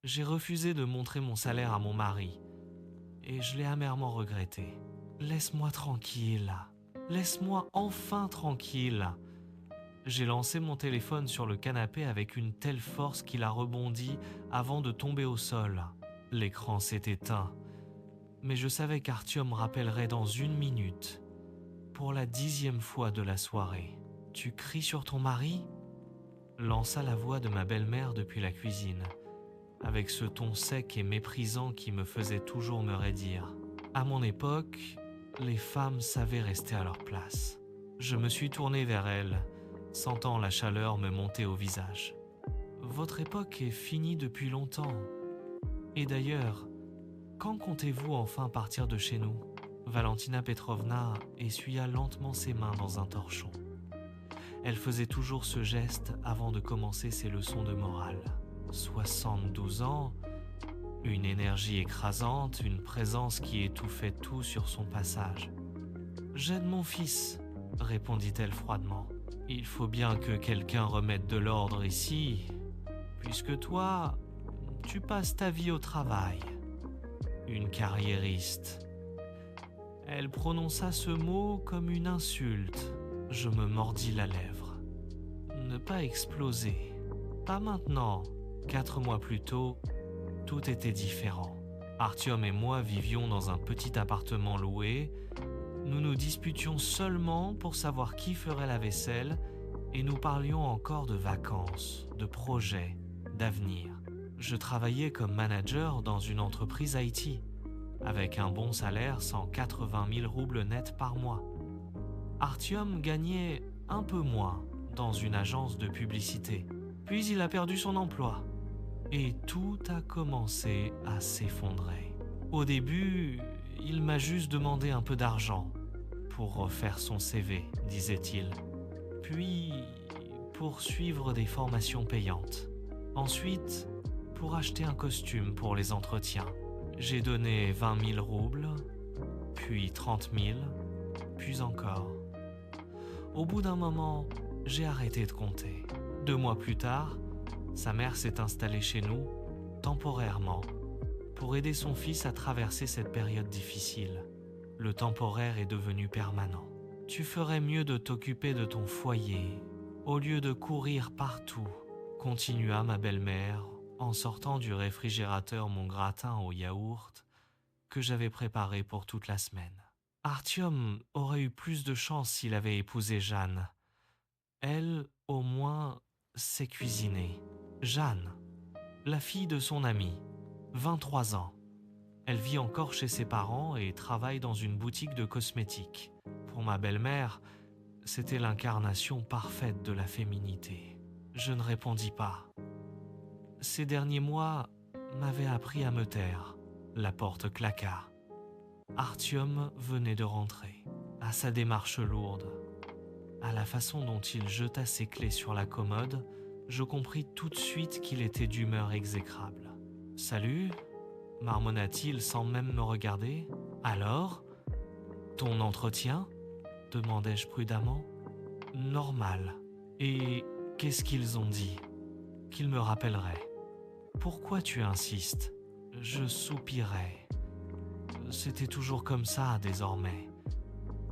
J'ai refusé de montrer mon salaire à mon mari et je l'ai amèrement regretté. Laisse-moi tranquille. Laisse-moi enfin tranquille. J'ai lancé mon téléphone sur le canapé avec une telle force qu'il a rebondi avant de tomber au sol. L'écran s'est éteint, mais je savais qu'Artyom rappellerait dans 1 minute, pour la 10e fois de la soirée. Tu cries sur ton mari ? Lança la voix de ma belle-mère depuis la cuisine, avec ce ton sec et méprisant qui me faisait toujours me raidir. À mon époque, les femmes savaient rester à leur place. Je me suis tourné vers elle, sentant la chaleur me monter au visage. Votre époque est finie depuis longtemps. Et d'ailleurs, quand comptez-vous enfin partir de chez nous ? Valentina Petrovna essuya lentement ses mains dans un torchon. Elle faisait toujours ce geste avant de commencer ses leçons de morale. 72 ans, une énergie écrasante, une présence qui étouffait tout sur son passage. « J'aide mon fils », répondit-elle froidement. « Il faut bien que quelqu'un remette de l'ordre ici, puisque toi, tu passes ta vie au travail. Une carriériste. » Elle prononça ce mot comme une insulte. Je me mordis la lèvre. Ne pas exploser. Pas maintenant. 4 mois plus tôt, tout était différent. Artyom et moi vivions dans un petit appartement loué. Nous nous disputions seulement pour savoir qui ferait la vaisselle et nous parlions encore de vacances, de projets, d'avenir. Je travaillais comme manager dans une entreprise IT, avec un bon salaire, 180 000 roubles nets par mois. Artyom gagnait un peu moins dans une agence de publicité. Puis il a perdu son emploi. Et tout a commencé à s'effondrer. Au début, il m'a juste demandé un peu d'argent pour refaire son CV, disait-il. Puis, pour suivre des formations payantes. Ensuite, pour acheter un costume pour les entretiens. J'ai donné 20 000 roubles, puis 30 000, puis encore. Au bout d'un moment, j'ai arrêté de compter. 2 mois plus tard, sa mère s'est installée chez nous, temporairement, pour aider son fils à traverser cette période difficile. Le temporaire est devenu permanent. Tu ferais mieux de t'occuper de ton foyer, au lieu de courir partout, continua ma belle-mère en sortant du réfrigérateur mon gratin au yaourt que j'avais préparé pour toute la semaine. Artyom aurait eu plus de chance s'il avait épousé Jeanne. Elle, au moins, sait cuisiner. Jeanne, la fille de son ami, 23 ans. Elle vit encore chez ses parents et travaille dans une boutique de cosmétiques. Pour ma belle-mère, c'était l'incarnation parfaite de la féminité. Je ne répondis pas. Ces derniers mois m'avaient appris à me taire. La porte claqua. Artyom venait de rentrer. À sa démarche lourde, à la façon dont il jeta ses clés sur la commode, je compris tout de suite qu'il était d'humeur exécrable. « Salut » marmonna-t-il sans même me regarder. « Alors ? Ton entretien ?» demandai-je prudemment. « Normal. Et qu'est-ce qu'ils ont dit ? Qu'ils me rappelleraient. Pourquoi tu insistes ? » Je soupirai. C'était toujours comme ça désormais.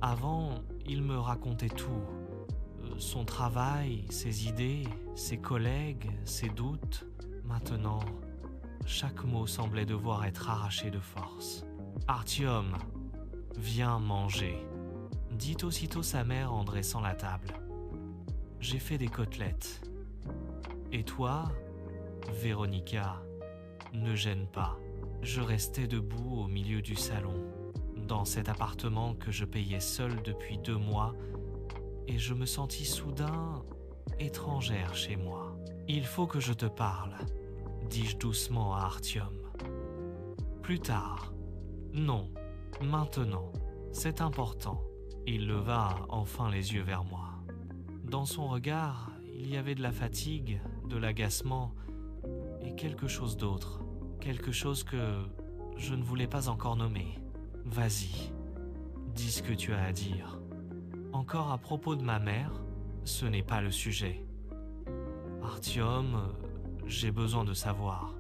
Avant, il me racontait tout. Son travail, ses idées, ses collègues, ses doutes. Maintenant, chaque mot semblait devoir être arraché de force. « Artyom, viens manger », dit aussitôt sa mère en dressant la table. J'ai fait des côtelettes. Et toi, Véronica, ne gêne pas. Je restais debout au milieu du salon, dans cet appartement que je payais seul depuis 2 mois, et je me sentis soudain étrangère chez moi. « Il faut que je te parle », dis-je doucement à Artyom. « Plus tard. Non, maintenant. C'est important. » Il leva enfin les yeux vers moi. Dans son regard, il y avait de la fatigue, de l'agacement et quelque chose d'autre. Quelque chose que je ne voulais pas encore nommer. « Vas-y, dis ce que tu as à dire. Encore à propos de ma mère, ce n'est pas le sujet. Artyom, j'ai besoin de savoir.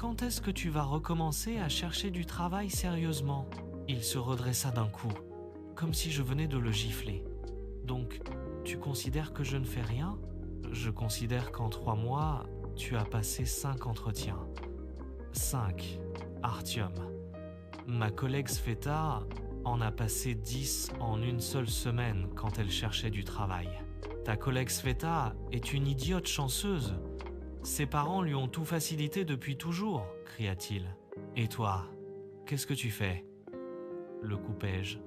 quand est-ce que tu vas recommencer à chercher du travail sérieusement ?» Il se redressa d'un coup, comme si je venais de le gifler. « Donc, tu considères que je ne fais rien ? Je considère qu'en 3 mois, tu as passé 5 entretiens. 5, Artyom. Ma collègue Sveta en a passé 10 en une seule semaine quand elle cherchait du travail. Ta collègue Sveta est une idiote chanceuse. Ses parents lui ont tout facilité depuis toujours, cria-t-il. Et toi, qu'est-ce que tu fais ? Le coupai-je,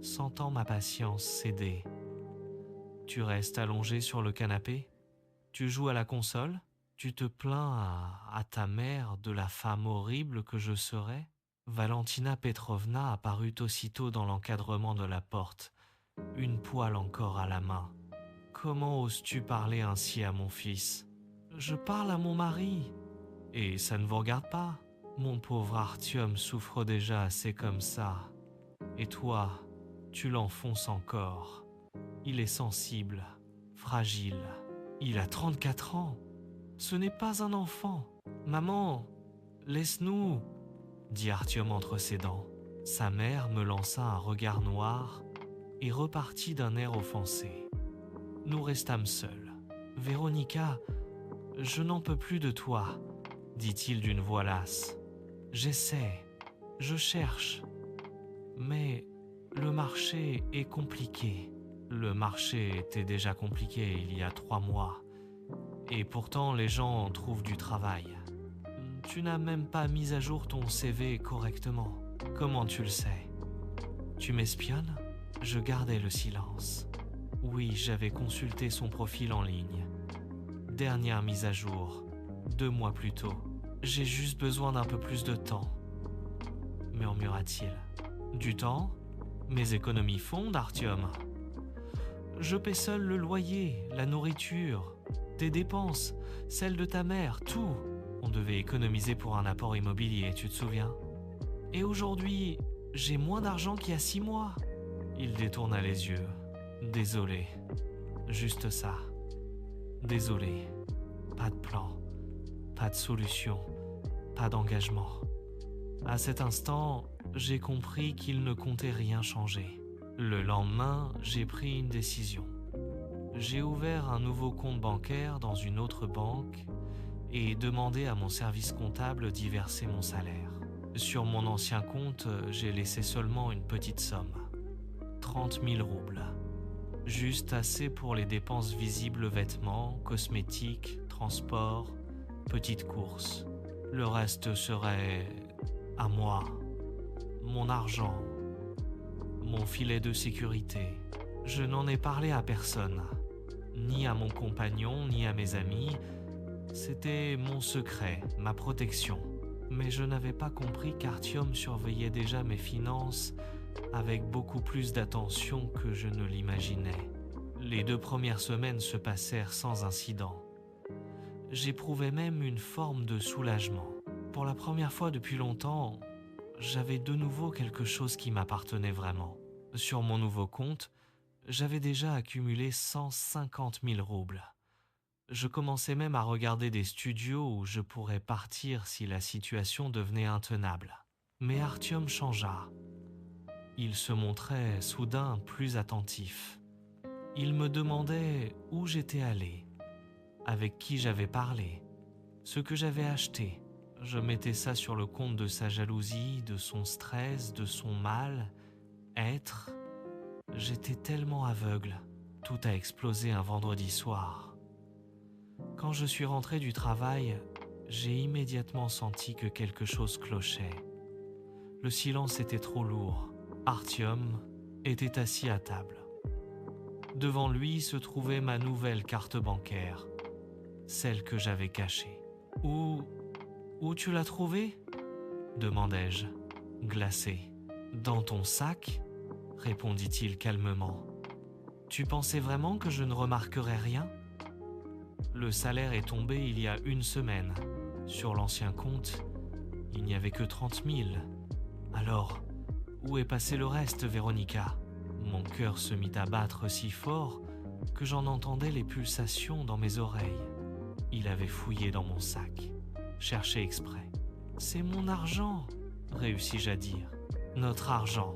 sentant ma patience céder. Tu restes allongé sur le canapé ? Tu joues à la console ? Tu te plains à ta mère de la femme horrible que je serais ? Valentina Petrovna apparut aussitôt dans l'encadrement de la porte, une poêle encore à la main. Comment oses-tu parler ainsi à mon fils ? Je parle à mon mari. Et ça ne vous regarde pas ? Mon pauvre Artyom souffre déjà assez comme ça. Et toi, tu l'enfonces encore. Il est sensible, fragile. Il a 34 ans. Ce n'est pas un enfant. Maman, laisse-nous, dit Artyom entre ses dents. Sa mère me lança un regard noir et repartit d'un air offensé. Nous restâmes seuls. Véronica, je n'en peux plus de toi, dit-il d'une voix lasse. J'essaie, je cherche, mais le marché est compliqué. Le marché était déjà compliqué il y a 3 mois, et pourtant les gens trouvent du travail. Tu n'as même pas mis à jour ton CV correctement. Comment tu le sais ? Tu m'espionnes ? Je gardais le silence. Oui, j'avais consulté son profil en ligne. Dernière mise à jour, 2 mois plus tôt. J'ai juste besoin d'un peu plus de temps, murmura-t-il. Du temps ? Mes économies fondent, Artyom. Je paie seul le loyer, la nourriture, tes dépenses, celles de ta mère, tout. On devait économiser pour un apport immobilier, tu te souviens ? Et aujourd'hui, j'ai moins d'argent qu'il y a 6 mois. Il détourna les yeux. Désolé. Juste ça. Désolé. Pas de plan. Pas de solution. Pas d'engagement. À cet instant, j'ai compris qu'il ne comptait rien changer. Le lendemain, j'ai pris une décision. J'ai ouvert un nouveau compte bancaire dans une autre banque et demandé à mon service comptable d'y verser mon salaire. Sur mon ancien compte, j'ai laissé seulement une petite somme. 30 000 roubles. Juste assez pour les dépenses visibles vêtements, cosmétiques, transport, petites courses. Le reste serait à moi, mon argent, mon filet de sécurité. Je n'en ai parlé à personne, ni à mon compagnon, ni à mes amis. C'était mon secret, ma protection. Mais je n'avais pas compris qu'Artyom surveillait déjà mes finances avec beaucoup plus d'attention que je ne l'imaginais. Les 2 premières semaines se passèrent sans incident. J'éprouvais même une forme de soulagement. Pour la première fois depuis longtemps, j'avais de nouveau quelque chose qui m'appartenait vraiment. Sur mon nouveau compte, j'avais déjà accumulé 150 000 roubles. Je commençais même à regarder des studios où je pourrais partir si la situation devenait intenable. Mais Artyom changea. Il se montrait soudain plus attentif. Il me demandait où j'étais allé, avec qui j'avais parlé, ce que j'avais acheté. Je mettais ça sur le compte de sa jalousie, de son stress, de son mal-être. J'étais tellement aveugle. Tout a explosé un vendredi soir. Quand je suis rentré du travail, j'ai immédiatement senti que quelque chose clochait. Le silence était trop lourd. Artyom était assis à table. Devant lui se trouvait ma nouvelle carte bancaire, celle que j'avais cachée. Où tu l'as trouvée ? Demandai-je, glacé. Dans ton sac ? Répondit-il calmement. Tu pensais vraiment que je ne remarquerais rien ? Le salaire est tombé il y a 1 semaine. Sur l'ancien compte, il n'y avait que 30 000. Alors, où est passé le reste, Véronica ? Mon cœur se mit à battre si fort que j'en entendais les pulsations dans mes oreilles. Il avait fouillé dans mon sac, cherché exprès. C'est mon argent, réussis-je à dire. Notre argent,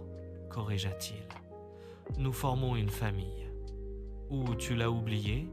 corrigea-t-il. Nous formons une famille. Ou tu l'as oublié ?